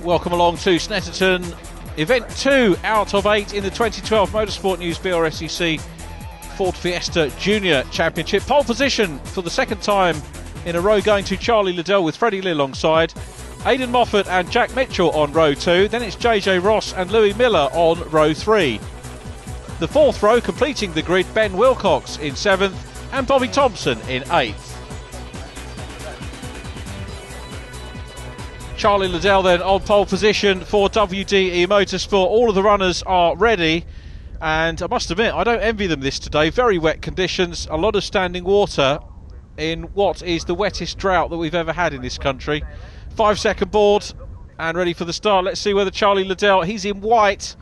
Welcome along to Snetterton, event 2 out of 8 in the 2012 Motorsport News BRSEC Ford Fiesta Junior Championship. Pole position for the second time in a row going to Charlie Liddell with Freddie Lee alongside. Aidan Moffat and Jack Mitchell on row 2. Then it's JJ Ross and Louis Miller on row 3. The fourth row completing the grid, Ben Wilcox in 7th and Bobby Thompson in 8th. Charlie Liddell then on pole position for WDE Motorsport. All of the runners are ready, and I must admit I don't envy them this today. Very wet conditions, a lot of standing water in what is the wettest drought that we've ever had in this country. 5-second board and ready for the start. Let's see whether Charlie Liddell, he's in white,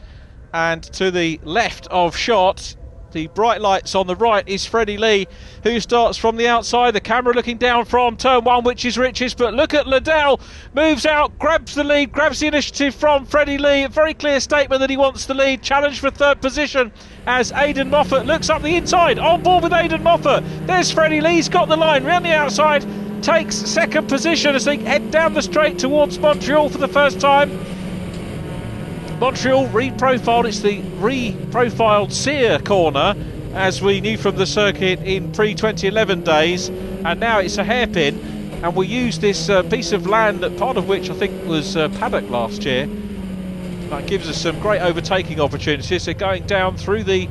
and to the left of shot, the bright lights on the right, is Freddie Lee, who starts from the outside. The camera looking down from turn 1, which is richest, but look at Liddell, moves out, grabs the lead, grabs the initiative from Freddie Lee. A very clear statement that he wants the lead. Challenge for third position as Aidan Moffat looks up the inside, on board with Aidan Moffat. There's Freddie Lee, he's got the line round the outside, takes second position as they head down the straight towards Montreal for the first time. Montreal reprofiled, it's the reprofiled Sear corner, as we knew from the circuit in pre-2011 days, and now it's a hairpin, and we use this piece of land, part of which I think was paddock last year. That gives us some great overtaking opportunities. They're going down through the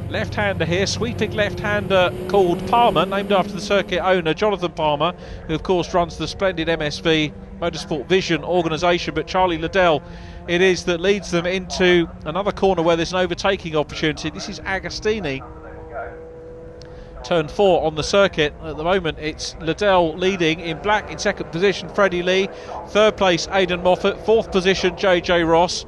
left-hander here, sweeping left-hander called Palmer, named after the circuit owner Jonathan Palmer, who of course runs the splendid MSV Motorsport Vision organisation. But Charlie Liddell it is that leads them into another corner where there's an overtaking opportunity. This is Agostini, turn 4 on the circuit. At the moment it's Liddell leading in black. In second position Freddie Lee, third place Aidan Moffat, fourth position JJ Ross.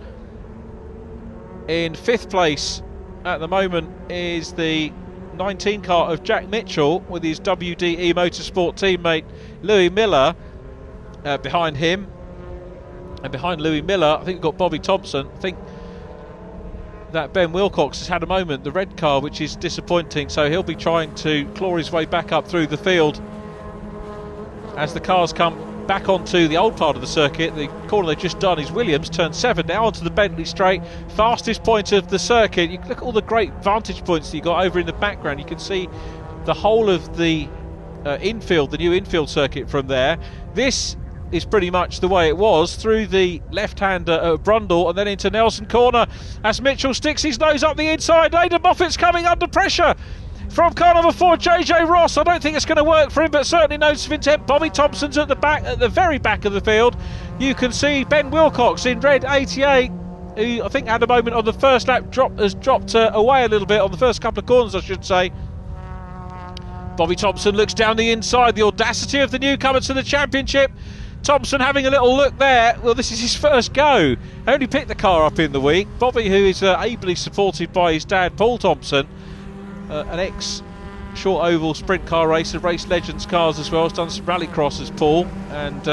In fifth place at the moment is the 19 car of Jack Mitchell with his WDE Motorsport teammate Louis Miller behind him. And behind Louis Miller, I think we've got Bobby Thompson. I think that Ben Wilcox has had a moment, the red car, which is disappointing, so he'll be trying to claw his way back up through the field as the cars come back onto the old part of the circuit. The corner they've just done is Williams, turn 7 now onto the Bentley straight, fastest point of the circuit. You look at all the great vantage points that you got over in the background. You can see the whole of the infield, the new infield circuit from there. This is pretty much the way it was, through the left-hander at Brundle and then into Nelson Corner as Mitchell sticks his nose up the inside. Aidan Moffat's coming under pressure from car number 4, JJ Ross. I don't think it's going to work for him, but certainly notice of intent. Bobby Thompson's at the back, at the very back of the field. You can see Ben Wilcox in red 88, who I think had a moment on the first lap, has dropped away a little bit on the first couple of corners, I should say. Bobby Thompson looks down the inside, the audacity of the newcomer to the championship. Thompson having a little look there. Well, this is his first go. Only picked the car up in the week. Bobby, who is ably supported by his dad, Paul Thompson, an ex-short oval sprint car racer, raced Legends cars as well, has done some rallycross as Paul. And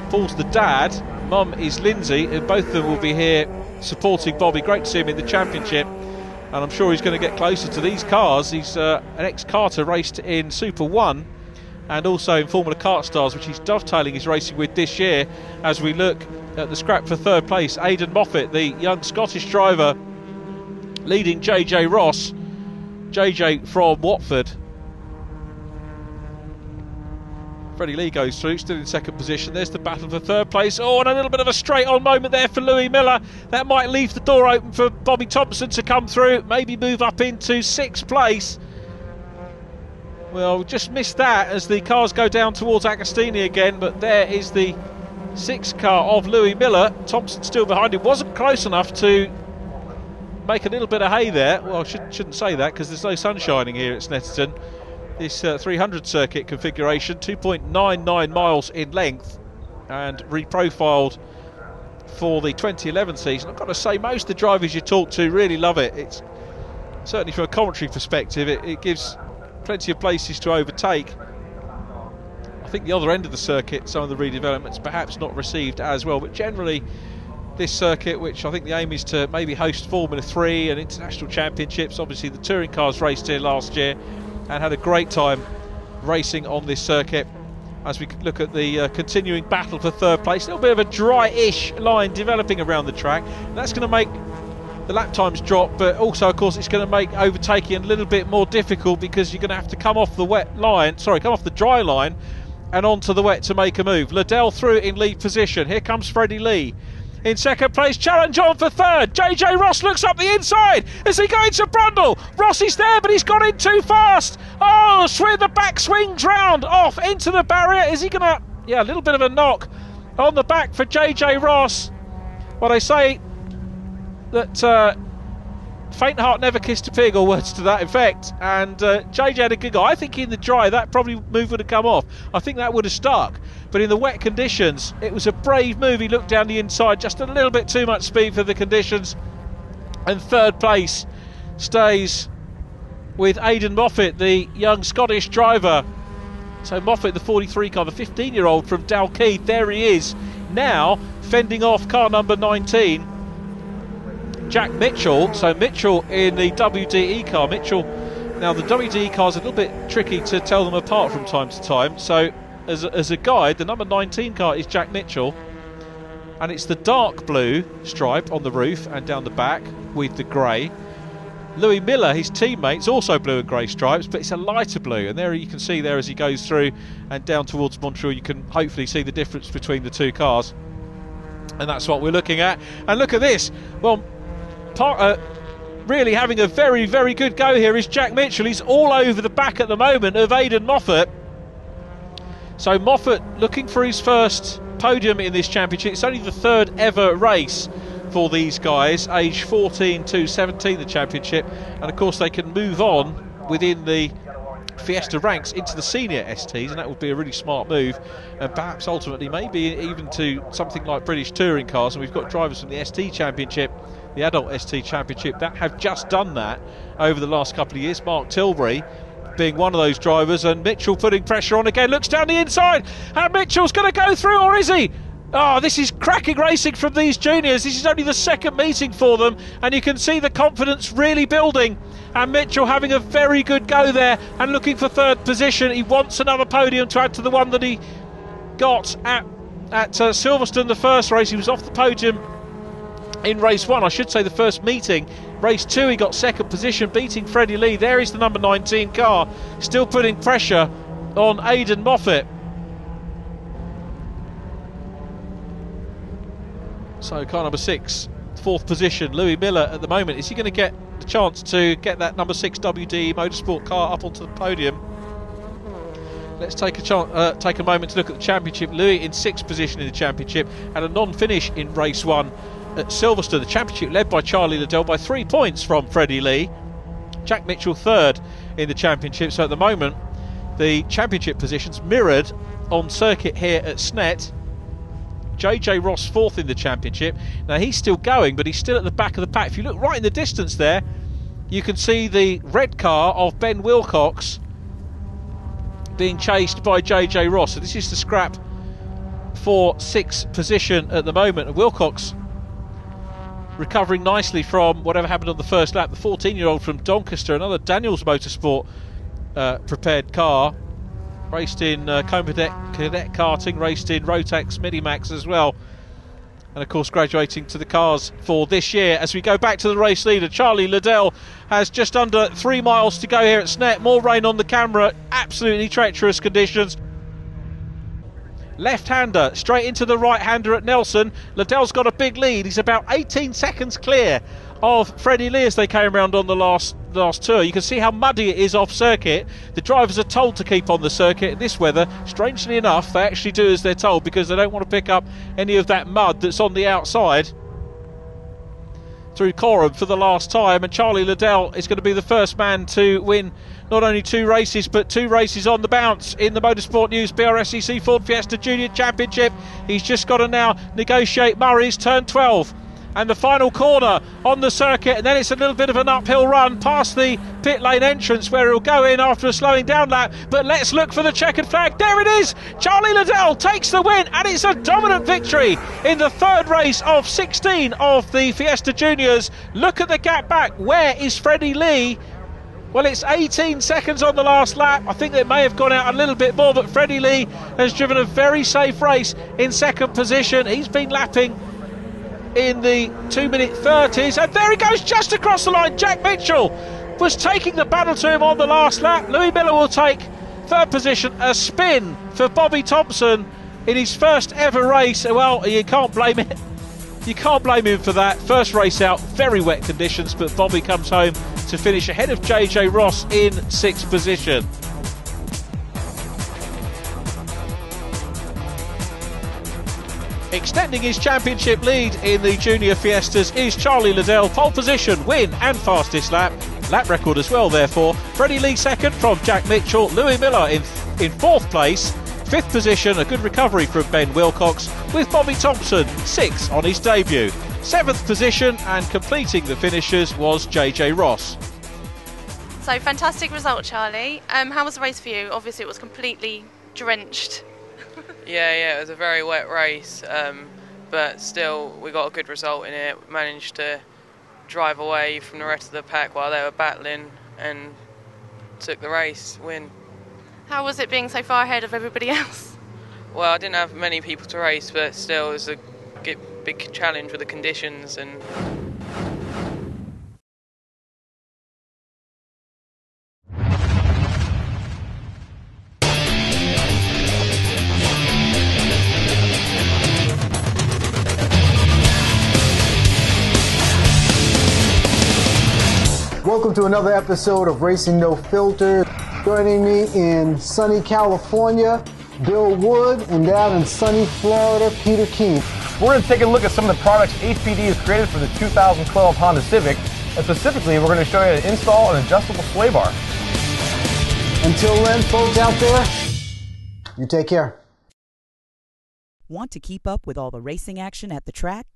Paul's the dad. Mum is Lindsay, and both of them will be here supporting Bobby. Great to see him in the championship. And I'm sure he's going to get closer to these cars. He's an ex-karter, raced in Super 1 and also in Formula Kart Stars, which he's dovetailing his racing with this year. As we look at the scrap for third place, Aidan Moffat, the young Scottish driver, leading JJ Ross. JJ from Watford. Freddie Lee goes through, still in second position. There's the battle for third place. Oh, and a little bit of a straight-on moment there for Louis Miller. That might leave the door open for Bobby Thompson to come through, maybe move up into sixth place. Well, just missed that as the cars go down towards Agostini again, but there is the sixth car of Louis Miller. Thompson still behind him. Wasn't close enough to make a little bit of hay there. Well, I shouldn't say that because there's no sun shining here at Snetterton. This 300 circuit configuration, 2.99 miles in length and reprofiled for the 2011 season. I've got to say, most of the drivers you talk to really love it. It's certainly from a commentary perspective, it gives plenty of places to overtake. I think the other end of the circuit, some of the redevelopments perhaps not received as well, but generally this circuit, which I think the aim is to maybe host Formula 3 and international championships. Obviously the touring cars raced here last year and had a great time racing on this circuit. as we look at the continuing battle for third place. A little bit of a dry-ish line developing around the track. That's going to make the lap times drop, but also, of course, it's going to make overtaking a little bit more difficult because you're going to have to come off the come off the dry line and onto the wet to make a move. Liddell through in lead position. Here comes Freddie Lee. In second place, challenge on for third. JJ Ross looks up the inside as he goes to Brundle. Ross is there, but he's got in too fast. Oh, the back swings round off into the barrier. Is he going to... Yeah, a little bit of a knock on the back for JJ Ross. Well, they say that faint heart never kissed a pig, or words to that effect. And JJ had a good go. I think in the dry, that probably move would have come off. I think that would have stuck. But in the wet conditions, it was a brave move. He looked down the inside, just a little bit too much speed for the conditions. And third place stays with Aidan Moffat, the young Scottish driver. So Moffat, the 43 car, the 15-year-old from Dalkeith, there he is now, fending off car number 19, Jack Mitchell. So Mitchell in the WDE car. Now the WDE car is a little bit tricky to tell them apart from time to time. So as a guide, the number 19 car is Jack Mitchell, and it's the dark blue stripe on the roof and down the back with the grey. Louis Miller, his teammates, also blue and grey stripes, but it's a lighter blue, and there you can see there as he goes through and down towards Montreal, you can hopefully see the difference between the two cars, and that's what we're looking at. And look at this, well, really having a very, very good go here is Jack Mitchell. He's all over the back at the moment of Aidan Moffat. So Moffat looking for his first podium in this championship. It's only the third ever race for these guys, age 14 to 17, the championship. And of course they can move on within the Fiesta ranks into the senior STs, and that would be a really smart move, and perhaps ultimately maybe even to something like British touring cars. And we've got drivers from the ST championship, the adult ST championship, that have just done that over the last couple of years. Mark Tilbury being one of those drivers, and Mitchell putting pressure on again, looks down the inside, and Mitchell's going to go through, or is he? Oh, this is cracking racing from these juniors. This is only the second meeting for them, and you can see the confidence really building, and Mitchell having a very good go there and looking for third position. He wants another podium to add to the one that he got at Silverstone the first race. He was off the podium in race 1, I should say the first meeting. Race 2 he got second position, beating Freddie Lee. There is the number 19 car, still putting pressure on Aidan Moffat. So car number 6, fourth position, Louis Miller at the moment. Is he going to get the chance to get that number 6 WD Motorsport car up onto the podium? Let's take a moment to look at the championship. Louis in 6th position in the championship, and a non-finish in race 1 at Silverstone. The championship led by Charlie Liddell by 3 points from Freddie Lee. Jack Mitchell third in the championship. So at the moment the championship positions mirrored on circuit here at Snet. JJ Ross fourth in the championship. Now he's still going, but he's still at the back of the pack. If you look right in the distance there, you can see the red car of Ben Wilcox being chased by JJ Ross. So this is the scrap for 6th position at the moment, and Wilcox recovering nicely from whatever happened on the first lap. The 14-year-old from Doncaster, another Daniels Motorsport prepared car, raced in Cadet karting, raced in Rotax Minimax as well, and of course graduating to the cars for this year. As we go back to the race leader, Charlie Liddell has just under 3 miles to go here at Snet. More rain on the camera, absolutely treacherous conditions. Left-hander straight into the right-hander at Nelson. Liddell's got a big lead. He's about 18 seconds clear of Freddie Lee as they came around on the last tour. You can see how muddy it is off circuit. The drivers are told to keep on the circuit in this weather. Strangely enough, they actually do as they're told, because they don't want to pick up any of that mud that's on the outside through Coram for the last time. And Charlie Liddell is going to be the first man to win not only 2 races, but 2 races on the bounce in the Motorsport News BRSCC Ford Fiesta Junior Championship. He's just got to now negotiate Murray's turn 12 and the final corner on the circuit, and then it's a little bit of an uphill run past the pit lane entrance where he'll go in after a slowing down lap. But let's look for the checkered flag. There it is. Charlie Liddell takes the win, and it's a dominant victory in the third race of 16 of the Fiesta Juniors. Look at the gap back. Where is Freddie Lee? Well, it's 18 seconds on the last lap. I think they may have gone out a little bit more, but Freddie Lee has driven a very safe race in second position. He's been lapping in the 2-minute 30s, and there he goes just across the line. Jack Mitchell was taking the battle to him on the last lap. Louis Miller will take third position. A spin for Bobby Thompson in his first ever race. Well, you can't blame it. You can't blame him for that. First race out, very wet conditions, but Bobby comes home to finish ahead of JJ Ross in sixth position. Extending his championship lead in the junior Fiestas is Charlie Liddell. Pole position, win and fastest lap. Lap record as well, therefore. Freddie Lee second from Jack Mitchell. Louis Miller in fourth place. Fifth position, a good recovery from Ben Wilcox, with Bobby Thompson sixth on his debut. Seventh position and completing the finishers was JJ Ross. So fantastic result, Charlie. How was the race for you? Obviously it was completely drenched. Yeah, it was a very wet race, but still we got a good result in it. We managed to drive away from the rest of the pack while they were battling and took the race win. How was it being so far ahead of everybody else? Well, I didn't have many people to race, but still it was a big challenge with the conditions. And welcome to another episode of Racing No Filter. Joining me in sunny California, Bill Wood, and down in sunny Florida, Peter Keene. We're going to take a look at some of the products HPD has created for the 2012 Honda Civic, and specifically we're going to show you how to install an adjustable sway bar. Until then, folks out there, you take care. Want to keep up with all the racing action at the track?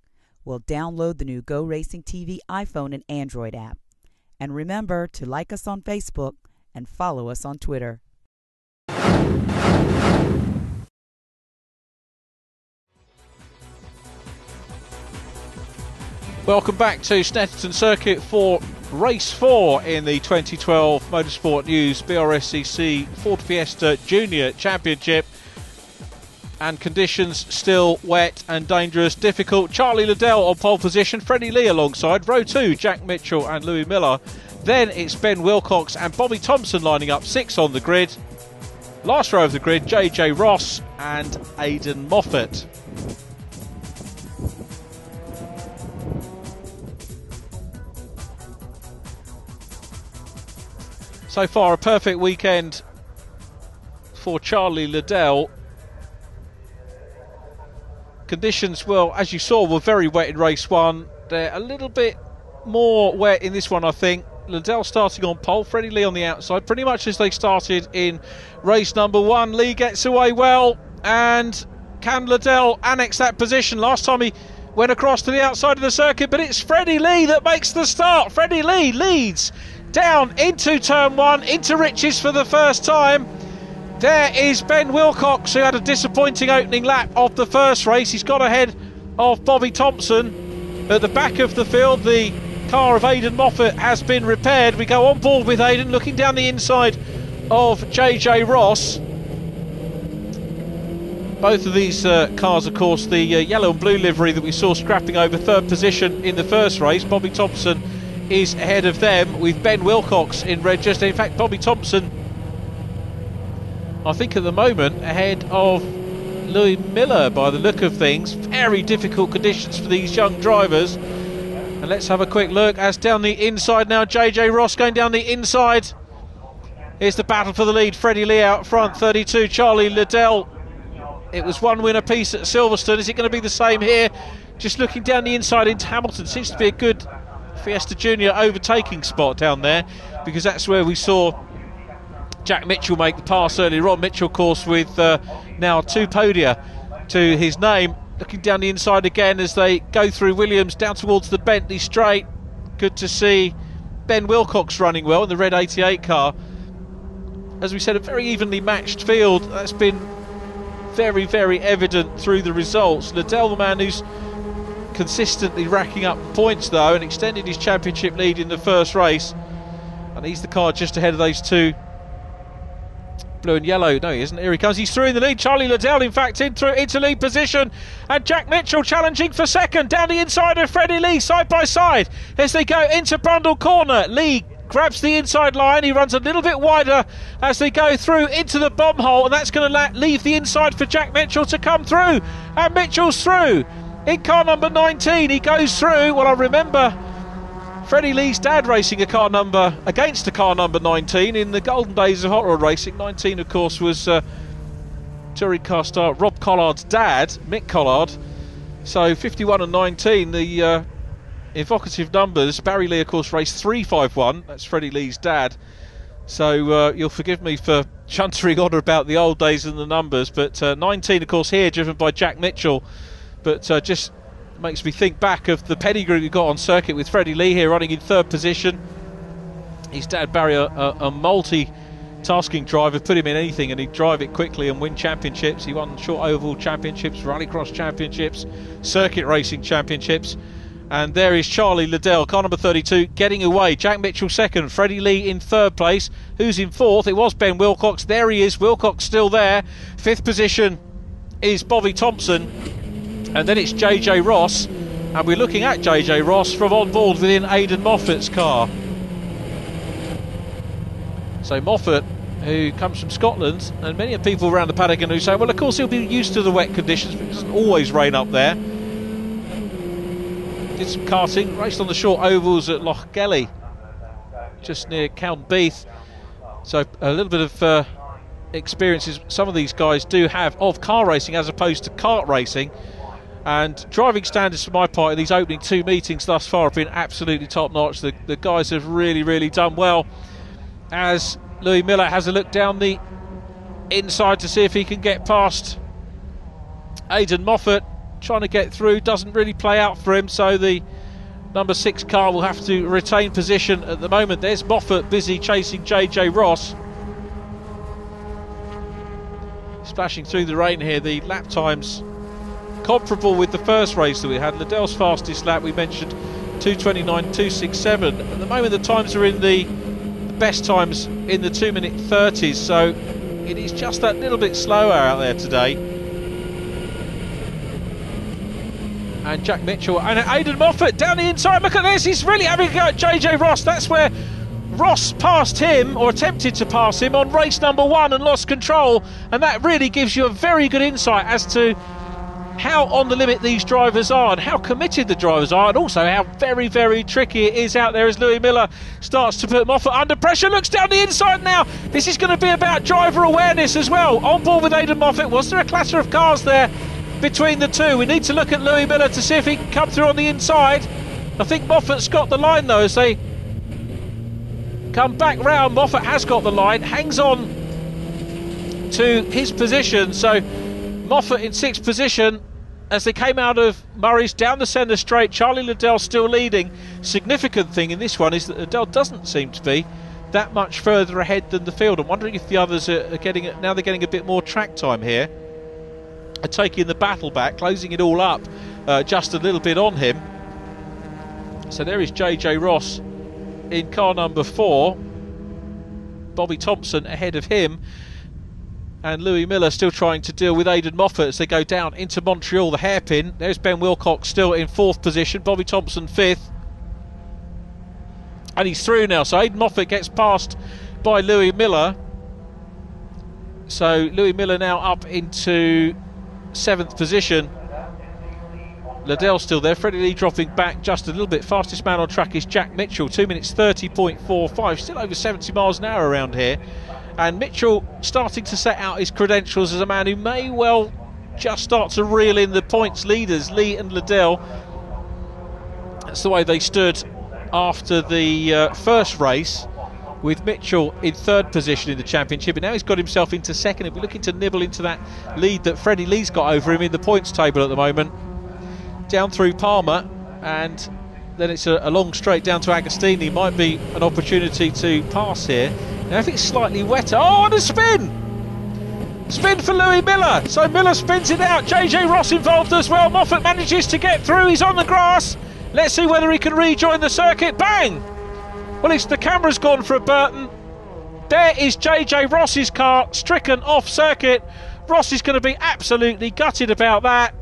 Well, download the new Go Racing TV iPhone and Android app. And remember to like us on Facebook and follow us on Twitter. Welcome back to Snetterton Circuit for Race 4 in the 2012 Motorsport News BRSCC Ford Fiesta Junior Championship. And conditions still wet and dangerous, difficult. Charlie Liddell on pole position, Freddie Lee alongside. Row 2, Jack Mitchell and Louis Miller. Then it's Ben Wilcox and Bobby Thompson lining up 6 on the grid. Last row of the grid, JJ Ross and Aidan Moffat. So far, a perfect weekend for Charlie Liddell. Conditions, well, as you saw, were very wet in race 1. They're a little bit more wet in this one, I think. Liddell starting on pole, Freddie Lee on the outside, pretty much as they started in race number 1. Lee gets away well, and can Liddell annex that position? Last time he went across to the outside of the circuit, but it's Freddie Lee that makes the start. Freddie Lee leads down into turn 1, into riches for the first time. There is Ben Wilcox, who had a disappointing opening lap of the first race. He's got ahead of Bobby Thompson. At the back of the field, the car of Aidan Moffat has been repaired. We go on board with Aidan, looking down the inside of JJ Ross. Both of these cars, of course, the yellow and blue livery that we saw scrapping over third position in the first race. Bobby Thompson is ahead of them, with Ben Wilcox in red just. In fact, Bobby Thompson, I think at the moment, ahead of Louis Miller by the look of things. Very difficult conditions for these young drivers. And let's have a quick look as down the inside now, JJ Ross going down the inside. Here's the battle for the lead. Freddie Lee out front, 32. Charlie Liddell. It was one win apiece at Silverstone. Is it going to be the same here? Just looking down the inside into Hamilton. Seems to be a good Fiesta Junior overtaking spot down there, because that's where we saw Jack Mitchell make the pass earlier on. Mitchell, of course, with now 2 podia to his name. Looking down the inside again as they go through Williams down towards the Bentley straight. Good to see Ben Wilcox running well in the red 88 car. As we said, a very evenly matched field. That's been very, very evident through the results. Liddell, the man who's consistently racking up points though, and extended his championship lead in the first race And he's the car just ahead of those two. Blue and yellow. No, he isn't. Here he comes. He's through in the lead. Charlie Liddell, in fact, into lead position. And Jack Mitchell challenging for second. Down the inside of Freddie Lee, side by side. As they go into Brundle Corner. Lee grabs the inside line. He runs a little bit wider as they go through into the bomb hole. And that's going to leave the inside for Jack Mitchell to come through. And Mitchell's through. In car number 19, he goes through. Well, I remember Freddie Lee's dad racing against a car number 19 in the golden days of hot rod racing. 19, of course, was touring car star Rob Collard's dad, Mick Collard. So 51 and 19, the evocative numbers. Barry Lee, of course, raced 351. That's Freddie Lee's dad. So you'll forgive me for chuntering on about the old days and the numbers. But 19, of course, here, driven by Jack Mitchell. But just makes me think back of the pedigree we got on circuit with Freddie Lee here running in third position. His dad Barry, a multi-tasking driver, put him in anything and he'd drive it quickly and win championships. He won short oval championships, rallycross championships, circuit racing championships. And there is Charlie Liddell, car number 32, getting away. Jack Mitchell second, Freddie Lee in third place. Who's in fourth? It was Ben Wilcox. There he is, Wilcox still there. Fifth position is Bobby Thompson. And then it's JJ Ross, and we're looking at JJ Ross from on board within Aidan Moffat's car. So Moffat, who comes from Scotland, and many people around the paddock who say, well, of course he'll be used to the wet conditions, but it doesn't always rain up there. Did some karting, raced on the short ovals at Loch Gelly, just near Cownbeath. So a little bit of experiences some of these guys do have of car racing as opposed to kart racing. And driving standards for my part in these opening two meetings thus far have been absolutely top notch. The guys have really done well. As Louis Miller has a look down the inside to see if he can get past Aidan Moffat, trying to get through, doesn't really play out for him, so the number 6 car will have to retain position at the moment. There's Moffat busy chasing JJ Ross. Splashing through the rain here, the lap times comparable with the first race that we had. Liddell's fastest lap we mentioned 2:29.267. At the moment the times are in the best times in the 2-minute 30s, so it is just that little bit slower out there today. And Jack Mitchell and Aidan Moffat down the inside. Look at this, he's really having a go at JJ Ross. That's where Ross passed him, or attempted to pass him, on race number 1 and lost control, and that really gives you a very good insight as to how on the limit these drivers are and how committed the drivers are, and also how very tricky it is out there as Louis Miller starts to put Moffat under pressure. Looks down the inside now. This is going to be about driver awareness as well. On board with Aidan Moffat. Was there a clatter of cars there between the two? We need to look at Louis Miller to see if he can come through on the inside. I think Moffat's got the line though as they come back round. Moffat has got the line, hangs on to his position, so Moffat in 6th position as they came out of Murray's down the centre straight. Charlie Liddell still leading. Significant thing in this one is that Liddell doesn't seem to be that much further ahead than the field. I'm wondering if the others are getting, now they're getting a bit more track time here, are taking the battle back, closing it all up just a little bit on him. So there is JJ Ross in car number 4, Bobby Thompson ahead of him, and Louis Miller still trying to deal with Aidan Moffat as they go down into Montreal, the hairpin. There's Ben Wilcox still in 4th position, Bobby Thompson 5th, and he's through now. So Aidan Moffat gets passed by Louis Miller, so Louis Miller now up into 7th position. Liddell still there, Freddie Lee dropping back just a little bit. Fastest man on track is Jack Mitchell, 2 minutes 30.45, still over 70 miles an hour around here. And Mitchell starting to set out his credentials as a man who may well just start to reel in the points leaders, Lee and Liddell. That's the way they stood after the first race, with Mitchell in 3rd position in the championship, and now he's got himself into 2nd. He'll be looking to nibble into that lead that Freddie Lee's got over him in the points table at the moment. Down through Palmer, and then it's a long straight down to Agostini. Might be an opportunity to pass here. Now if it's slightly wetter, oh, and a spin for Louis Miller, so Miller spins it out. JJ Ross involved as well. Moffat manages to get through, he's on the grass. Let's see whether he can rejoin the circuit. Bang! Well, the camera's gone for a Burton. There is JJ Ross's car stricken off circuit. Ross is going to be absolutely gutted about that.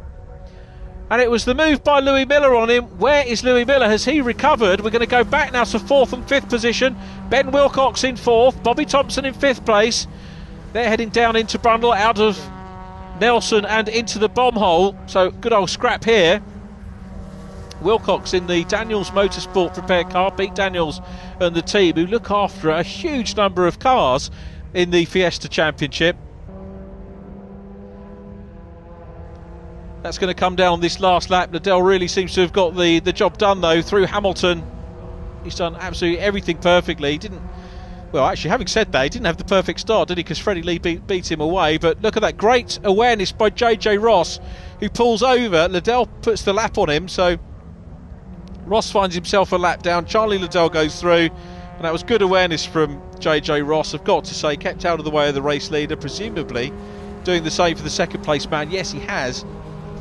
And it was the move by Louis Miller on him. Where is Louis Miller? Has he recovered? We're going to go back now to 4th and 5th position. Ben Wilcox in 4th. Bobby Thompson in 5th place. They're heading down into Brundle, out of Nelson and into the bomb hole. So good old scrap here. Wilcox in the Daniels Motorsport prepared car beat Daniels and the team, who look after a huge number of cars in the Fiesta Championship. That's going to come down this last lap. Liddell really seems to have got the job done, though, through Hamilton. He's done absolutely everything perfectly. He didn't, well, actually, having said that, he didn't have the perfect start, did he? Because Freddie Lee beat him away. But look at that great awareness by JJ Ross, who pulls over. Liddell puts the lap on him, so Ross finds himself a lap down. Charlie Liddell goes through, and that was good awareness from JJ Ross, I've got to say. Kept out of the way of the race leader, presumably doing the same for the second place man. Yes, he has.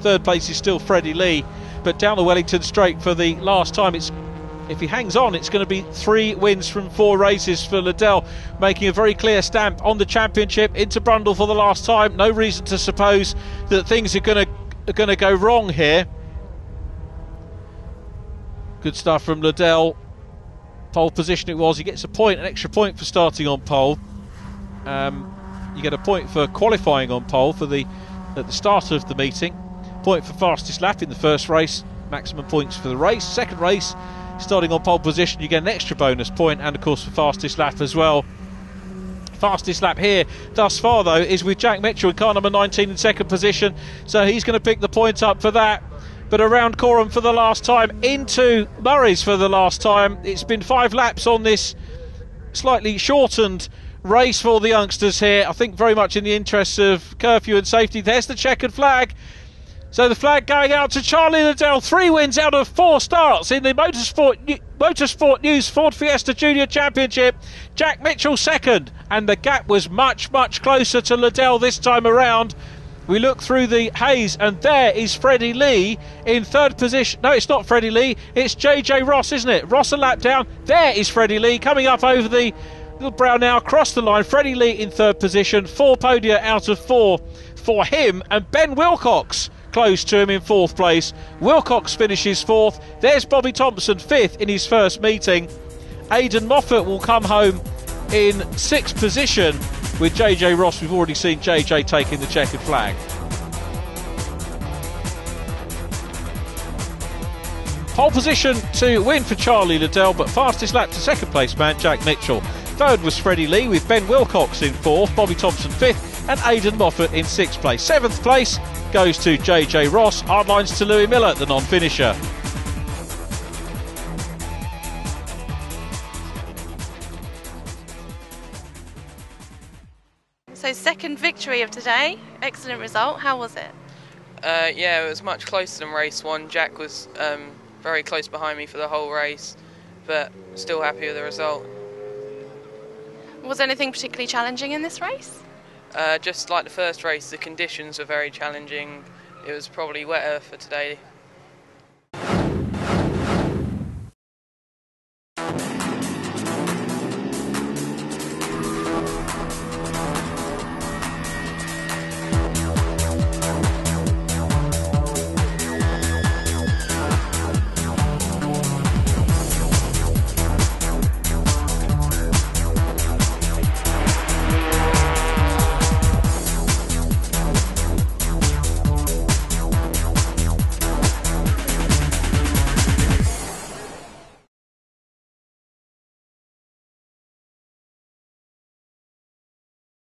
Third place is still Freddie Lee, but down the Wellington Straight for the last time. If he hangs on, it's going to be 3 wins from 4 races for Liddell, making a very clear stamp on the championship. Into Brundle for the last time. No reason to suppose that things are going to go wrong here. Good stuff from Liddell. Pole position it was. He gets a point, an extra point for starting on pole. You get a point for qualifying on pole at the start of the meeting. Point for fastest lap in the first race. Maximum points for the race. Second race, starting on pole position, you get an extra bonus point, and of course for fastest lap as well. Fastest lap here thus far, though, is with Jack Mitchell in car number 19 in second position, so he's going to pick the points up for that. But around Coram for the last time, into Murray's for the last time. It's been 5 laps on this slightly shortened race for the youngsters here, I think very much in the interests of curfew and safety. There's the checkered flag. So the flag going out to Charlie Liddell. 3 wins out of 4 starts in the Motorsport News Ford Fiesta Junior Championship. Jack Mitchell second, and the gap was much, much closer to Liddell this time around. We look through the haze, and there is Freddie Lee in third position. No, it's not Freddie Lee, it's JJ Ross, isn't it? Ross a lap down. There is Freddie Lee coming up over the little brow now, across the line. Freddie Lee in third position. 4 podia out of 4 for him, and Ben Wilcox close to him in 4th place. Wilcox finishes 4th. There's Bobby Thompson 5th in his first meeting. Aidan Moffat will come home in 6th position with JJ Ross. We've already seen JJ taking the checkered flag. Pole position to win for Charlie Liddell, but fastest lap to second place man Jack Mitchell. Third was Freddie Lee with Ben Wilcox in 4th, Bobby Thompson 5th, and Aidan Moffat in 6th place. 7th place goes to JJ Ross. Hard lines to Louis Miller, the non-finisher. So second victory of today. Excellent result. How was it? Yeah, it was much closer than race 1. Jack was very close behind me for the whole race, but still happy with the result. Was anything particularly challenging in this race? Just like the first race, the conditions were very challenging. It was probably wetter for today